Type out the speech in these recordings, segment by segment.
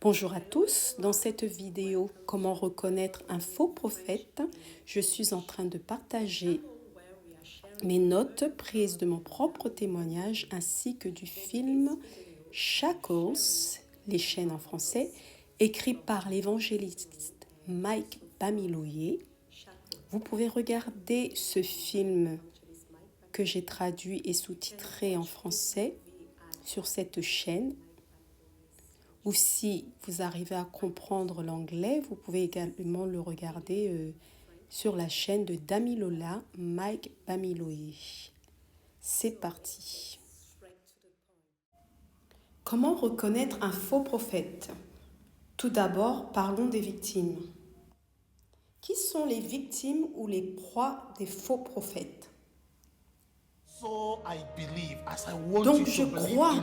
Bonjour à tous, dans cette vidéo comment reconnaître un faux prophète, je suis en train de partager mes notes prises de mon propre témoignage ainsi que du film Shackles, les chaînes en français, écrit par l'évangéliste Mike Bamiloye. Vous pouvez regarder ce film que j'ai traduit et sous-titré en français sur cette chaîne. Ou si vous arrivez à comprendre l'anglais, vous pouvez également le regarder sur la chaîne de Damilola Mike Bamiloye. C'est parti. Comment reconnaître un faux prophète? Tout d'abord, parlons des victimes. Qui sont les victimes ou les proies des faux prophètes? Donc je crois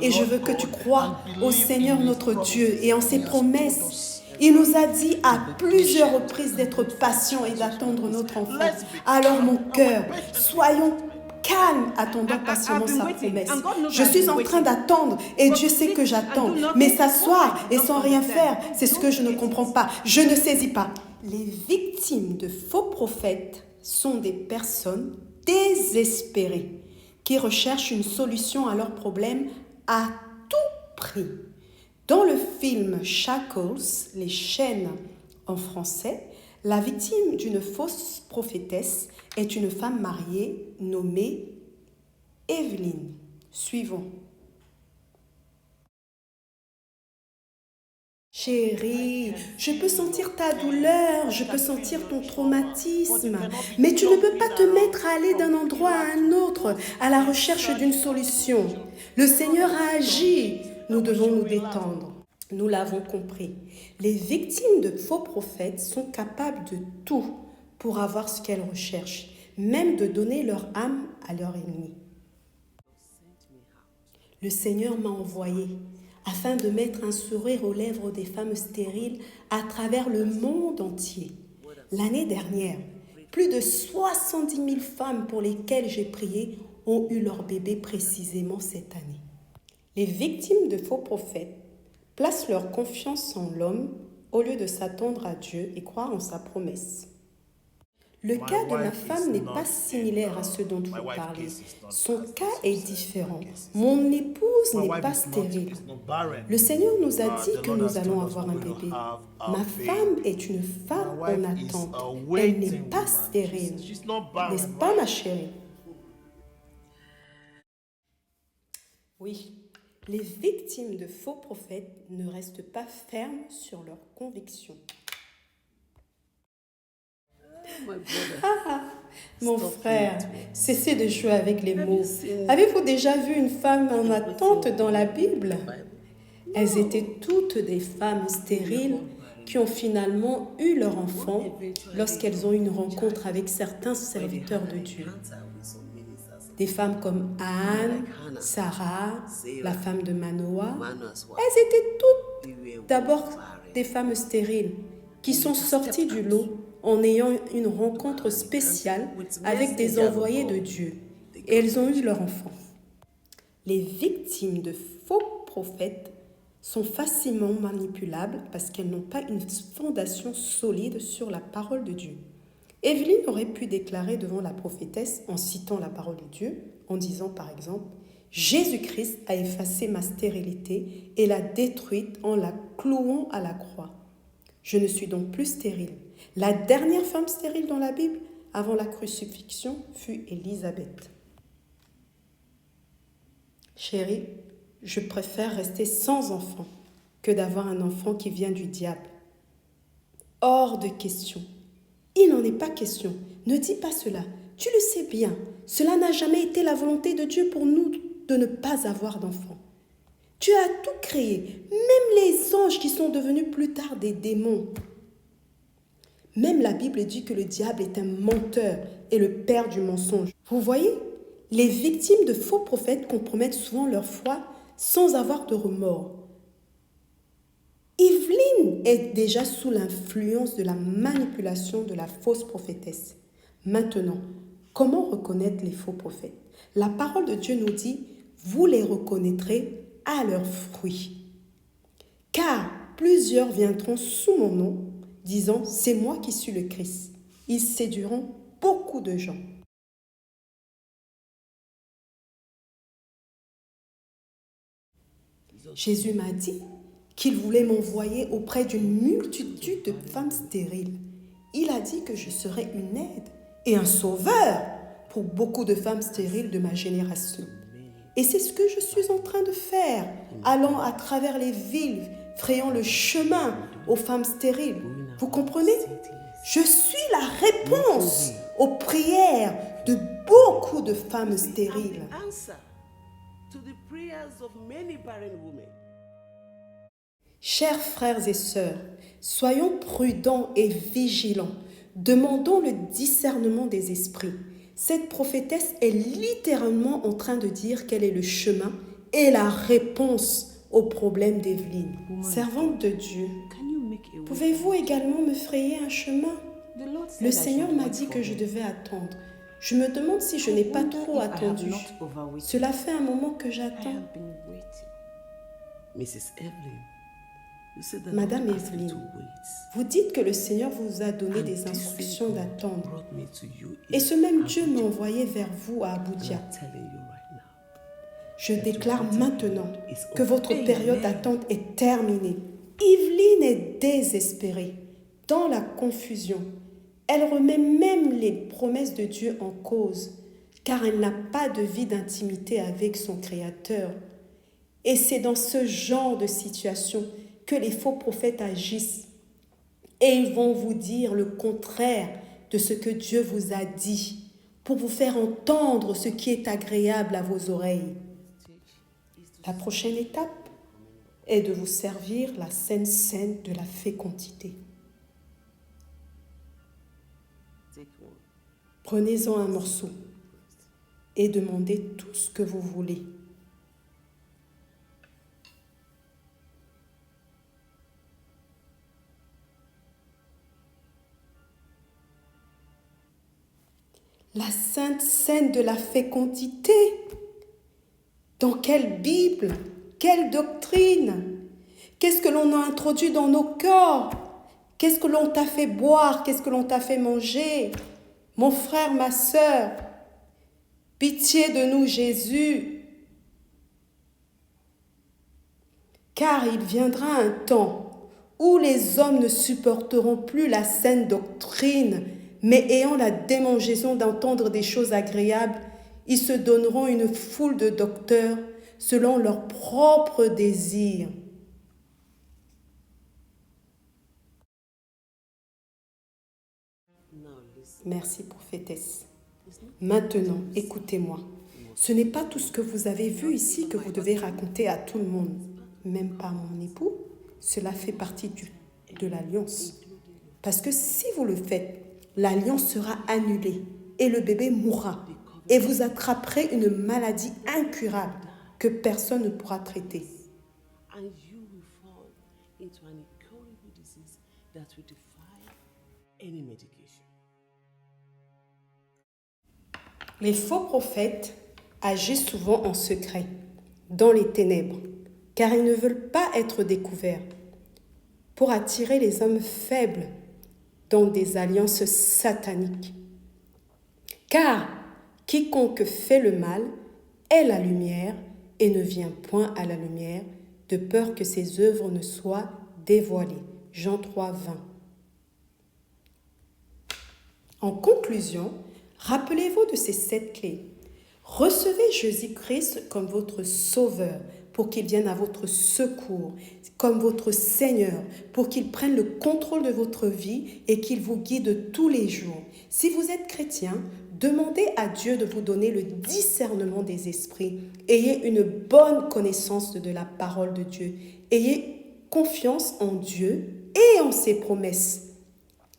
et je veux que tu crois au Seigneur notre Dieu et en ses promesses. Il nous a dit à plusieurs reprises d'être patients et d'attendre notre enfant. Alors mon cœur, soyons calmes, attendant patiemment sa promesse. Je suis en train d'attendre et Dieu sait que j'attends. Mais s'asseoir et sans rien faire, c'est ce que je ne comprends pas. Je ne saisis pas. Les victimes de faux prophètes sont des personnes désespérés, qui recherchent une solution à leurs problèmes à tout prix. Dans le film Shackles, les chaînes en français, la victime d'une fausse prophétesse est une femme mariée nommée Evelyn. Suivons. Chérie, je peux sentir ta douleur, je peux sentir ton traumatisme, mais tu ne peux pas te mettre à aller d'un endroit à un autre à la recherche d'une solution. Le Seigneur a agi, nous devons nous détendre. Nous l'avons compris. Les victimes de faux prophètes sont capables de tout pour avoir ce qu'elles recherchent, même de donner leur âme à leur ennemi. Le Seigneur m'a envoyé afin de mettre un sourire aux lèvres des femmes stériles à travers le monde entier. L'année dernière, plus de 70 000 femmes pour lesquelles j'ai prié ont eu leur bébé précisément cette année. Les victimes de faux prophètes placent leur confiance en l'homme au lieu de s'attendre à Dieu et croire en sa promesse. Le cas de ma femme n'est pas similaire à ce dont vous parlez. Son cas est différent. Mon épouse n'est pas stérile. Le Seigneur nous a dit que nous allons avoir un bébé. Ma femme est une femme en attente. Elle n'est pas stérile. N'est-ce pas, ma chérie? Oui, les victimes de faux prophètes ne restent pas fermes sur leurs convictions. Mon frère, cessez de jouer avec les mots. Avez-vous déjà vu une femme en attente dans la Bible? Elles étaient toutes des femmes stériles qui ont finalement eu leur enfant lorsqu'elles ont eu une rencontre avec certains serviteurs de Dieu. Des femmes comme Anne, Sarah, la femme de Manoah. Elles étaient toutes d'abord des femmes stériles qui sont sorties du lot en ayant une rencontre spéciale avec des envoyés de Dieu. Et elles ont eu leur enfant. Les victimes de faux prophètes sont facilement manipulables parce qu'elles n'ont pas une fondation solide sur la parole de Dieu. Évelyne aurait pu déclarer devant la prophétesse en citant la parole de Dieu, en disant par exemple « Jésus-Christ a effacé ma stérilité et l'a détruite en la clouant à la croix. Je ne suis donc plus stérile. » La dernière femme stérile dans la Bible, avant la crucifixion, fut Élisabeth. Chérie, je préfère rester sans enfant que d'avoir un enfant qui vient du diable. Hors de question. Il n'en est pas question. Ne dis pas cela. Tu le sais bien. Cela n'a jamais été la volonté de Dieu pour nous de ne pas avoir d'enfants. Tu as tout créé, même les anges qui sont devenus plus tard des démons. Même la Bible dit que le diable est un menteur et le père du mensonge. Vous voyez, les victimes de faux prophètes compromettent souvent leur foi sans avoir de remords. Évelyne est déjà sous l'influence de la manipulation de la fausse prophétesse. Maintenant, comment reconnaître les faux prophètes? La parole de Dieu nous dit, vous les reconnaîtrez à leurs fruits. Car plusieurs viendront sous mon nom, disant « C'est moi qui suis le Christ ». Ils séduiront beaucoup de gens. Jésus m'a dit qu'il voulait m'envoyer auprès d'une multitude de femmes stériles. Il a dit que je serais une aide et un sauveur pour beaucoup de femmes stériles de ma génération. Et c'est ce que je suis en train de faire, allant à travers les villes, frayant le chemin aux femmes stériles. Vous comprenez? Je suis la réponse aux prières de beaucoup de femmes stériles. Chers frères et sœurs, soyons prudents et vigilants. Demandons le discernement des esprits. Cette prophétesse est littéralement en train de dire quel est le chemin et la réponse au problème d'Evelyne. Servante de Dieu, pouvez-vous également me frayer un chemin? Le Seigneur m'a dit que je devais attendre. Je me demande si je n'ai pas trop attendu. Cela fait un moment que j'attends. Madame Evelyne, vous dites que le Seigneur vous a donné des instructions d'attendre. Et ce même Dieu m'a envoyé vers vous à Abuja. Je déclare maintenant que votre période d'attente est terminée. Evelyne est désespérée, dans la confusion. Elle remet même les promesses de Dieu en cause, car elle n'a pas de vie d'intimité avec son Créateur. Et c'est dans ce genre de situation que les faux prophètes agissent. Et ils vont vous dire le contraire de ce que Dieu vous a dit, pour vous faire entendre ce qui est agréable à vos oreilles. La prochaine étape est de vous servir la Sainte Seine de la fécondité. Prenez-en un morceau et demandez tout ce que vous voulez. La Sainte Seine de la fécondité. Dans quelle Bible? Quelle doctrine? Qu'est-ce que l'on a introduit dans nos corps? Qu'est-ce que l'on t'a fait boire? Qu'est-ce que l'on t'a fait manger? Mon frère, ma sœur, pitié de nous, Jésus. Car il viendra un temps où les hommes ne supporteront plus la saine doctrine, mais ayant la démangeaison d'entendre des choses agréables, ils se donneront une foule de docteurs selon leurs propres désirs. Merci, prophétesse. Maintenant, écoutez-moi. Ce n'est pas tout ce que vous avez vu ici que vous devez raconter à tout le monde, même pas à mon époux. Cela fait partie de l'alliance. Parce que si vous le faites, l'alliance sera annulée et le bébé mourra. Et vous attraperez une maladie incurable que personne ne pourra traiter. Les faux prophètes agissent souvent en secret, dans les ténèbres, car ils ne veulent pas être découverts, pour attirer les hommes faibles dans des alliances sataniques. Car quiconque fait le mal est la lumière et ne vient point à la lumière, de peur que ses œuvres ne soient dévoilées. Jean 3, 20. En conclusion, rappelez-vous de ces 7 clés. Recevez Jésus-Christ comme votre sauveur pour qu'il vienne à votre secours, comme votre Seigneur, pour qu'il prenne le contrôle de votre vie et qu'il vous guide tous les jours. Si vous êtes chrétien, demandez à Dieu de vous donner le discernement des esprits. Ayez une bonne connaissance de la parole de Dieu. Ayez confiance en Dieu et en ses promesses.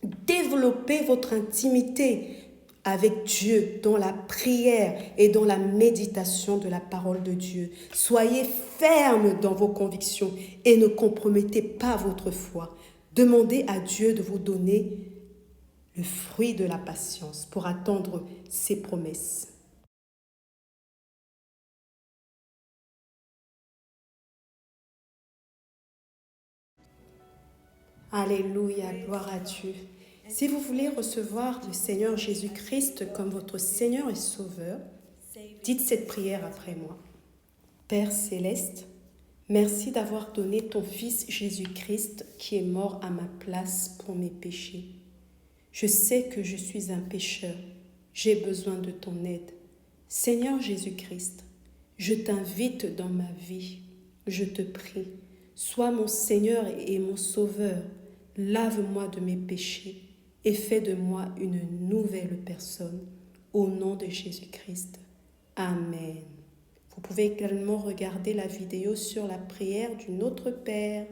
Développez votre intimité avec Dieu dans la prière et dans la méditation de la parole de Dieu. Soyez fermes dans vos convictions et ne compromettez pas votre foi. Demandez à Dieu de vous donner le fruit de la patience pour attendre ses promesses. Alléluia, gloire à Dieu. Si vous voulez recevoir le Seigneur Jésus-Christ comme votre Seigneur et Sauveur, dites cette prière après moi. Père céleste, merci d'avoir donné ton Fils Jésus-Christ qui est mort à ma place pour mes péchés. Je sais que je suis un pécheur. J'ai besoin de ton aide. Seigneur Jésus-Christ, je t'invite dans ma vie. Je te prie, sois mon Seigneur et mon Sauveur. Lave-moi de mes péchés et fais de moi une nouvelle personne. Au nom de Jésus-Christ. Amen. Vous pouvez également regarder la vidéo sur la prière du Notre Père.